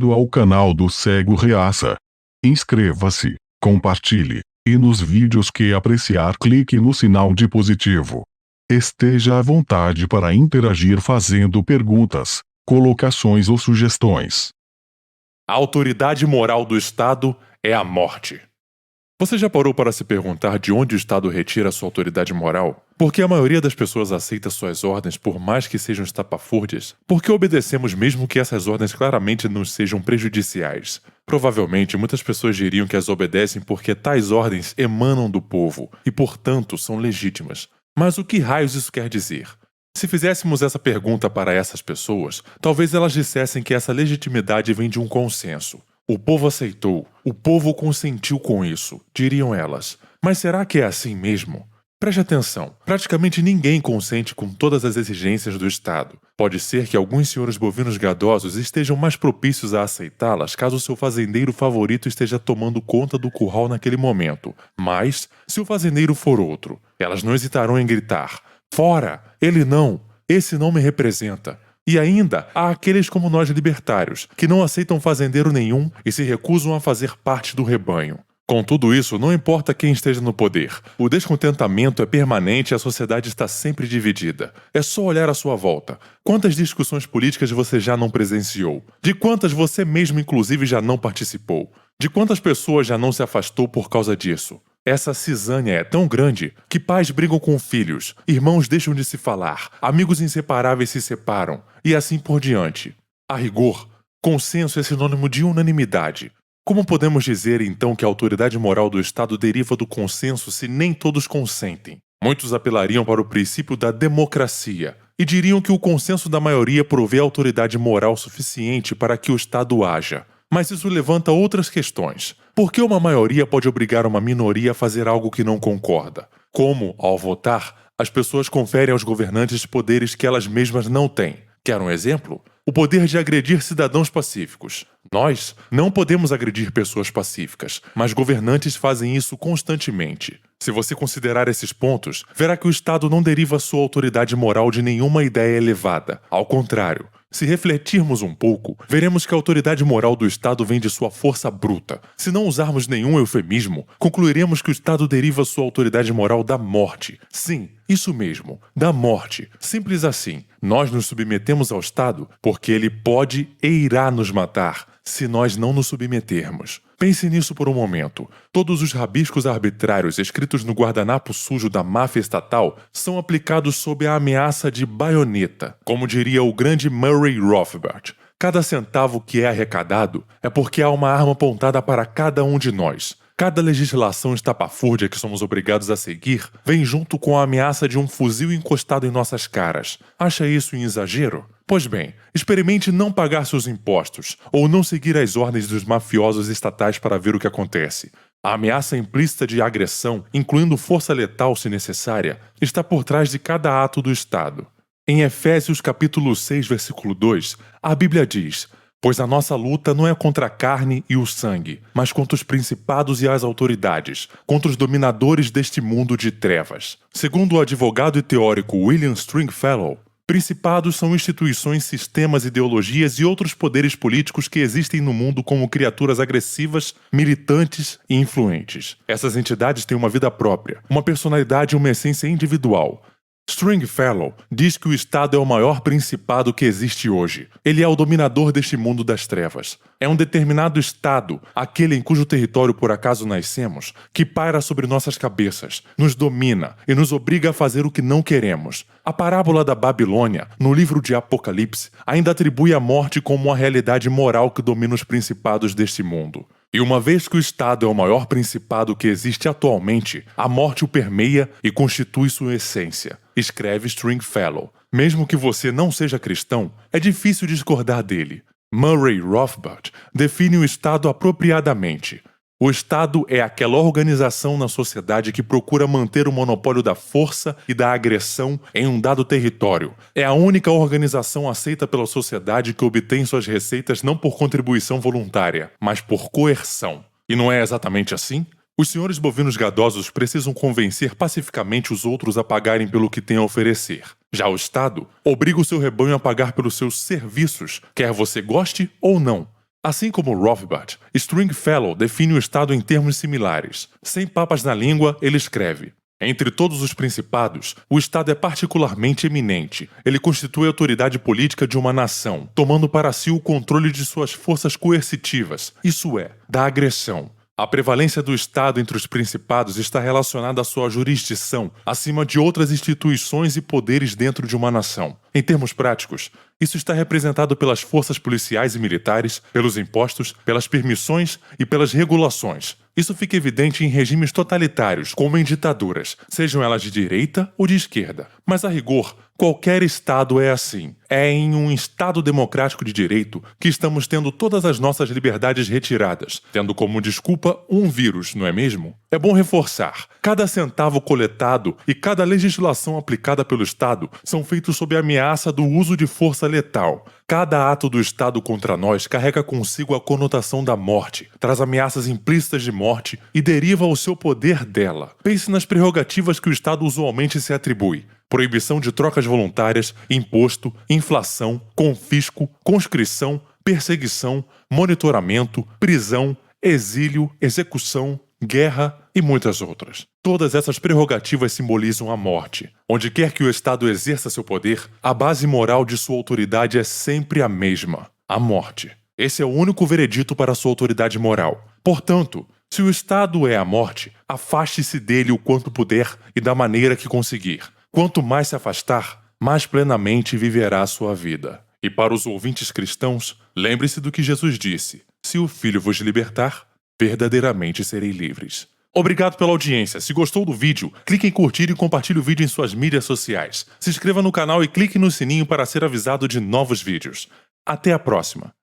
bem-vindo ao canal do Cego Reaça. Inscreva-se, compartilhe, e nos vídeos que apreciar clique no sinal de positivo. Esteja à vontade para interagir fazendo perguntas, colocações ou sugestões. A autoridade moral do Estado é a morte. Você já parou para se perguntar de onde o Estado retira sua autoridade moral? Por que a maioria das pessoas aceita suas ordens por mais que sejam estapafúrdias? Por que obedecemos mesmo que essas ordens claramente nos sejam prejudiciais? Provavelmente muitas pessoas diriam que as obedecem porque tais ordens emanam do povo e, portanto, são legítimas. Mas o que raios isso quer dizer? Se fizéssemos essa pergunta para essas pessoas, talvez elas dissessem que essa legitimidade vem de um consenso. O povo aceitou, o povo consentiu com isso, diriam elas. Mas será que é assim mesmo? Preste atenção, praticamente ninguém consente com todas as exigências do Estado. Pode ser que alguns senhores bovinos gadosos estejam mais propícios a aceitá-las caso seu fazendeiro favorito esteja tomando conta do curral naquele momento. Mas, se o fazendeiro for outro, elas não hesitarão em gritar: "Fora! Ele não! Esse não me representa!" E ainda há aqueles como nós libertários, que não aceitam fazendeiro nenhum e se recusam a fazer parte do rebanho. Com tudo isso, não importa quem esteja no poder, o descontentamento é permanente e a sociedade está sempre dividida. É só olhar à sua volta. Quantas discussões políticas você já não presenciou? De quantas você mesmo inclusive já não participou? De quantas pessoas já não se afastou por causa disso? Essa cisânia é tão grande que pais brigam com filhos, irmãos deixam de se falar, amigos inseparáveis se separam, e assim por diante. A rigor, consenso é sinônimo de unanimidade. Como podemos dizer então que a autoridade moral do Estado deriva do consenso se nem todos consentem? Muitos apelariam para o princípio da democracia e diriam que o consenso da maioria provê autoridade moral suficiente para que o Estado haja. Mas isso levanta outras questões. Por que uma maioria pode obrigar uma minoria a fazer algo que não concorda? Como, ao votar, as pessoas conferem aos governantes poderes que elas mesmas não têm? Quer um exemplo? O poder de agredir cidadãos pacíficos. Nós não podemos agredir pessoas pacíficas, mas governantes fazem isso constantemente. Se você considerar esses pontos, verá que o Estado não deriva sua autoridade moral de nenhuma ideia elevada. Ao contrário, se refletirmos um pouco, veremos que a autoridade moral do Estado vem de sua força bruta. Se não usarmos nenhum eufemismo, concluiremos que o Estado deriva sua autoridade moral da morte. Sim, isso mesmo, da morte. Simples assim. Nós nos submetemos ao Estado porque ele pode e irá nos matar se nós não nos submetermos. Pense nisso por um momento. Todos os rabiscos arbitrários escritos no guardanapo sujo da máfia estatal são aplicados sob a ameaça de baioneta, como diria o grande Murray Rothbard. Cada centavo que é arrecadado é porque há uma arma apontada para cada um de nós. Cada legislação estapafúrdia que somos obrigados a seguir vem junto com a ameaça de um fuzil encostado em nossas caras. Acha isso um exagero? Pois bem, experimente não pagar seus impostos ou não seguir as ordens dos mafiosos estatais para ver o que acontece. A ameaça implícita de agressão, incluindo força letal se necessária, está por trás de cada ato do Estado. Em Efésios capítulo 6, versículo 2, a Bíblia diz: "Pois a nossa luta não é contra a carne e o sangue, mas contra os principados e as autoridades, contra os dominadores deste mundo de trevas." Segundo o advogado e teórico William Stringfellow, principados são instituições, sistemas, ideologias e outros poderes políticos que existem no mundo como criaturas agressivas, militantes e influentes. Essas entidades têm uma vida própria, uma personalidade e uma essência individual. Stringfellow diz que o Estado é o maior principado que existe hoje. Ele é o dominador deste mundo das trevas. É um determinado Estado, aquele em cujo território por acaso nascemos, que paira sobre nossas cabeças, nos domina e nos obriga a fazer o que não queremos. A parábola da Babilônia, no livro de Apocalipse, ainda atribui a morte como uma realidade moral que domina os principados deste mundo. E uma vez que o Estado é o maior principado que existe atualmente, a morte o permeia e constitui sua essência, escreve Stringfellow. Mesmo que você não seja cristão, é difícil discordar dele. Murray Rothbard define o Estado apropriadamente. O Estado é aquela organização na sociedade que procura manter o monopólio da força e da agressão em um dado território. É a única organização aceita pela sociedade que obtém suas receitas não por contribuição voluntária, mas por coerção. E não é exatamente assim? Os senhores bovinos gadosos precisam convencer pacificamente os outros a pagarem pelo que têm a oferecer. Já o Estado obriga o seu rebanho a pagar pelos seus serviços, quer você goste ou não. Assim como Rothbard, Stringfellow define o Estado em termos similares. Sem papas na língua, ele escreve: entre todos os principados, o Estado é particularmente eminente. Ele constitui a autoridade política de uma nação, tomando para si o controle de suas forças coercitivas, isso é, da agressão. A prevalência do Estado entre os principados está relacionada à sua jurisdição, acima de outras instituições e poderes dentro de uma nação. Em termos práticos, isso está representado pelas forças policiais e militares, pelos impostos, pelas permissões e pelas regulações. Isso fica evidente em regimes totalitários, como em ditaduras, sejam elas de direita ou de esquerda. Mas, a rigor, qualquer Estado é assim. É em um Estado democrático de direito que estamos tendo todas as nossas liberdades retiradas, tendo como desculpa um vírus, não é mesmo? É bom reforçar: cada centavo coletado e cada legislação aplicada pelo Estado são feitos sob a ameaça do uso de força letal. Cada ato do Estado contra nós carrega consigo a conotação da morte, traz ameaças implícitas de morte e deriva o seu poder dela. Pense nas prerrogativas que o Estado usualmente se atribui: proibição de trocas voluntárias, imposto, inflação, confisco, conscrição, perseguição, monitoramento, prisão, exílio, execução, guerra e muitas outras. Todas essas prerrogativas simbolizam a morte. Onde quer que o Estado exerça seu poder, a base moral de sua autoridade é sempre a mesma: a morte. Esse é o único veredito para sua autoridade moral. Portanto, se o Estado é a morte, afaste-se dele o quanto puder e da maneira que conseguir. Quanto mais se afastar, mais plenamente viverá a sua vida. E para os ouvintes cristãos, lembre-se do que Jesus disse: se o Filho vos libertar, verdadeiramente serei livres. Obrigado pela audiência. Se gostou do vídeo, clique em curtir e compartilhe o vídeo em suas mídias sociais. Se inscreva no canal e clique no sininho para ser avisado de novos vídeos. Até a próxima!